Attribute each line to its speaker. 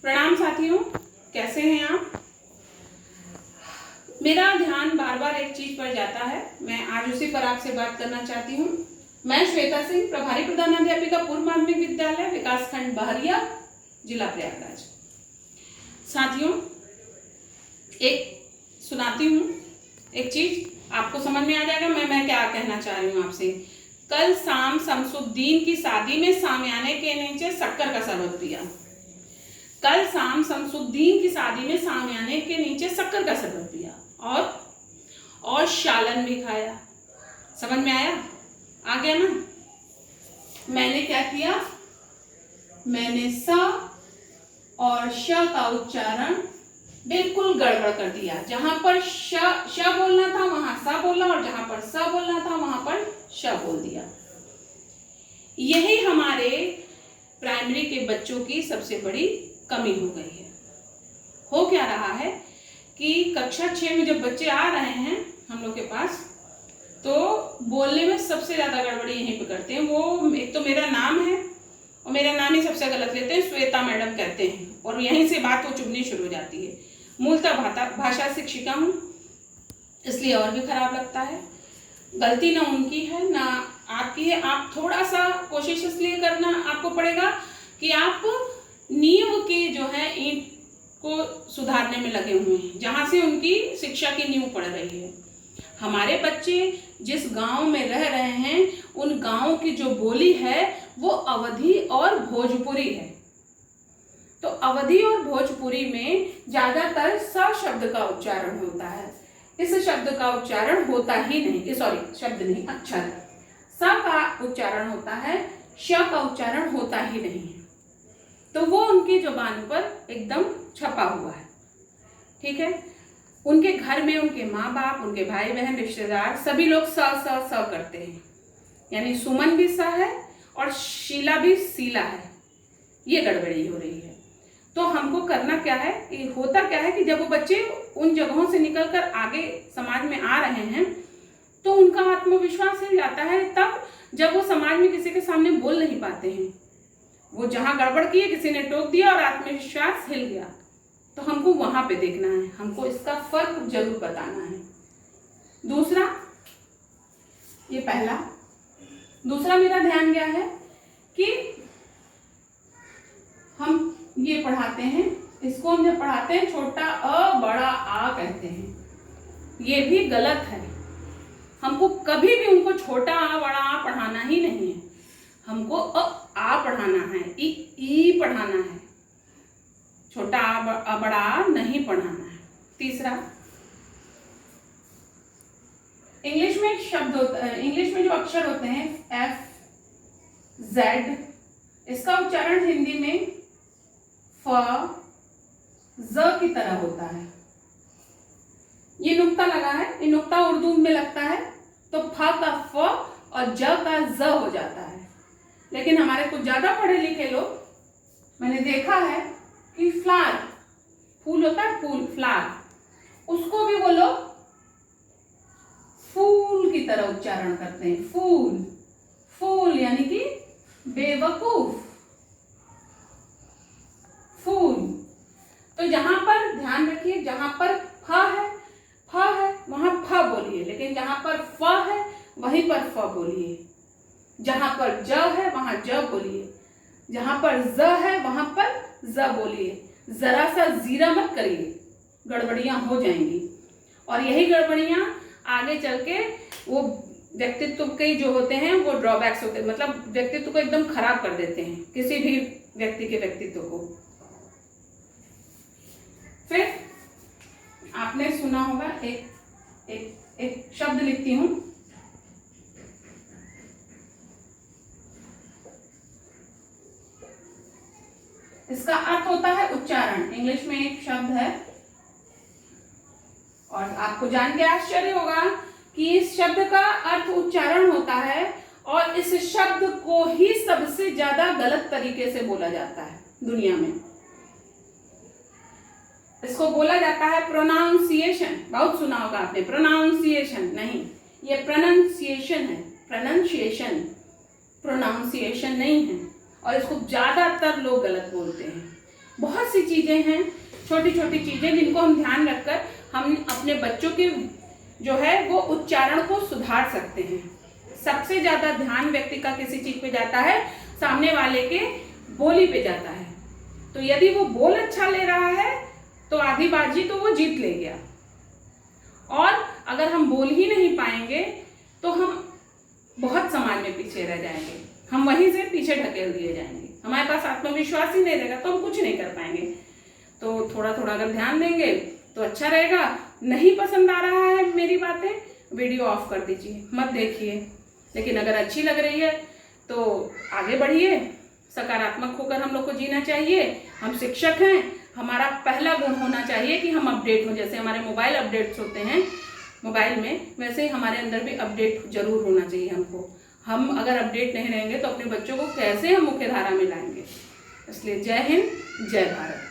Speaker 1: प्रणाम साथियों, कैसे हैं आप। मेरा ध्यान बार बार एक चीज पर जाता है, मैं आज उसी पर आपसे बात करना चाहती हूँ। मैं श्वेता सिंह, प्रभारी प्रधानाध्यापिका, पूर्व माध्यमिक विद्यालय, विकासखंड बहरिया, जिला प्रयागराज। साथियों, एक सुनाती हूँ एक चीज, आपको समझ में आ जाएगा मैं क्या कहना चाह रही हूँ आपसे। कल शाम शमसुद्दीन की शादी में सामियाने के नीचे शक्कर का शरबत पिया। कल शाम शमसुद्दीन की शादी में सामियाने के नीचे शक्कर का शरबत पिया और शालन भी खाया। समझ में आया? आ गया ना? मैंने क्या किया? मैंने स और श का उच्चारण बिल्कुल गड़बड़ कर दिया। जहां पर श बोलना था वहां स बोला और जहां पर स बोलना था वहां पर श बोल दिया। यही हमारे प्राइमरी के बच्चों की सबसे बड़ी कमी हो गई है। हो क्या रहा है कि कक्षा 6 में जब बच्चे आ रहे हैं हम लोग के पास, तो बोलने में सबसे ज्यादा गड़बड़ी यहीं पे करते हैं। वो एक तो मेरा नाम है और मेरा नाम ही सबसे गलत लेते हैं, श्वेता मैडम कहते हैं, और यहीं से बात वो चुभनी शुरू हो जाती है। मूलतः भाषा शिक्षिका हूँ, इसलिए और भी खराब लगता है। गलती ना उनकी है ना आपकी है। आप थोड़ा सा कोशिश इसलिए करना आपको पड़ेगा कि आप नींव के जो है ईंट को सुधारने में लगे हुए हैं, जहां से उनकी शिक्षा की नींव पड़ रही है। हमारे बच्चे जिस गांव में रह रहे हैं, उन गांव की जो बोली है वो अवधी और भोजपुरी है। तो अवधी और भोजपुरी में ज्यादातर स शब्द का उच्चारण होता है। इस शब्द का उच्चारण होता ही नहीं, सॉरी शब्द नहीं, अक्षर। स का उच्चारण होता है, श का उच्चारण होता ही नहीं है। तो वो उनकी जुबान पर एकदम छपा हुआ है। ठीक है, उनके घर में उनके माँ बाप, उनके भाई बहन, रिश्तेदार सभी लोग स करते हैं, यानी सुमन भी स है और शीला भी सीला है। ये गड़बड़ी हो रही है। तो हमको करना क्या है, होता क्या है कि जब वो बच्चे उन जगहों से निकलकर आगे समाज में आ रहे हैं तो उनका आत्मविश्वास हिल जाता है, तब जब वो समाज में किसी के सामने बोल नहीं पाते हैं। वो जहां गड़बड़ किए, किसी ने टोक दिया और आत्मविश्वास हिल गया, तो हमको वहां पे देखना है, हमको इसका फर्क जरूर बताना है। दूसरा, ये पहला। दूसरा मेरा ध्यान गया है कि हम ये पढ़ाते हैं, इसको हम जब पढ़ाते हैं छोटा अ बड़ा आ कहते हैं। ये भी गलत है। हमको कभी भी उनको छोटा आ बड़ा आ पढ़ाना ही नहीं है। हमको आ पढ़ाना है, ई पढ़ाना है, छोटा आ बड़ा आ नहीं पढ़ाना है। तीसरा, इंग्लिश में शब्द होता है, इंग्लिश में जो अक्षर होते हैं एफ, जेड, इसका उच्चारण हिंदी में फ, ज की तरह होता है। ये नुक्ता लगा है, ये नुक्ता उर्दू में लगता है तो फ का फ और ज का ज हो जाता है। लेकिन हमारे कुछ ज्यादा पढ़े लिखे लोग, मैंने देखा है कि फ्लावर, फूल होता है, फूल, फ्लावर, उसको भी वो लोग फूल की तरह उच्चारण करते हैं। फूल, फूल यानी कि बेवकूफ, फूल। तो जहां पर ध्यान रखिए, जहां पर फ है वहां फ बोलिए, लेकिन जहां पर फ है वहीं पर फ बोलिए। जहां पर ज है वहां ज बोलिए, जहां पर ज है वहां पर ज बोलिए। जरा सा जीरा मत करिए, गड़बड़ियां हो जाएंगी। और यही गड़बड़ियां आगे चल के वो व्यक्तित्व के जो होते हैं वो ड्रॉबैक्स होते हैं, मतलब व्यक्तित्व को एकदम खराब कर देते हैं, किसी भी व्यक्ति के व्यक्तित्व को। फिर आपने सुना होगा, एक शब्द लिखती हूं, इसका अर्थ होता है उच्चारण। इंग्लिश में एक शब्द है और आपको जान के आश्चर्य होगा कि इस शब्द का अर्थ उच्चारण होता है और इस शब्द को ही सबसे ज्यादा गलत तरीके से बोला जाता है दुनिया में। इसको बोला जाता है प्रोनाउंसिएशन। बहुत सुना होगा आपने, प्रोनाउंसिएशन नहीं, ये प्रोनाउंसिएशन है, प्रोनाउंसिएशन, प्रोनाउंसिएशन नहीं है। और इसको ज्यादातर लोग गलत बोलते हैं। बहुत सी चीजें हैं, छोटी छोटी चीजें जिनको हम ध्यान रखकर हम अपने बच्चों के जो है वो उच्चारण को सुधार सकते हैं। सबसे ज्यादा ध्यान व्यक्ति का किसी चीज पे जाता है, सामने वाले के बोली पे जाता है। तो यदि वो बोल अच्छा ले रहा है तो आधी बाजी तो वो जीत ले गया, और अगर हम बोल ही नहीं पाएंगे तो हम बहुत समाज में पीछे रह जाएंगे, हम वहीं से पीछे ढकेल दिए जाएंगे, हमारे पास आत्मविश्वास ही नहीं रहेगा तो हम कुछ नहीं कर पाएंगे। तो थोड़ा थोड़ा अगर ध्यान देंगे तो अच्छा रहेगा। नहीं पसंद आ रहा है मेरी बातें, वीडियो ऑफ कर दीजिए, मत देखिए। लेकिन अगर अच्छी लग रही है तो आगे बढ़िए, सकारात्मक होकर हम लोग को जीना चाहिए। हम शिक्षक हैं, हमारा पहला गुण होना चाहिए कि हम अपडेट हों। जैसे हमारे मोबाइल अपडेट्स होते हैं मोबाइल में, वैसे ही हमारे अंदर भी अपडेट जरूर होना चाहिए हमको। हम अगर अपडेट नहीं रहेंगे तो अपने बच्चों को कैसे हम मुख्य धारा में लाएंगे। इसलिए जय हिंद, जय भारत।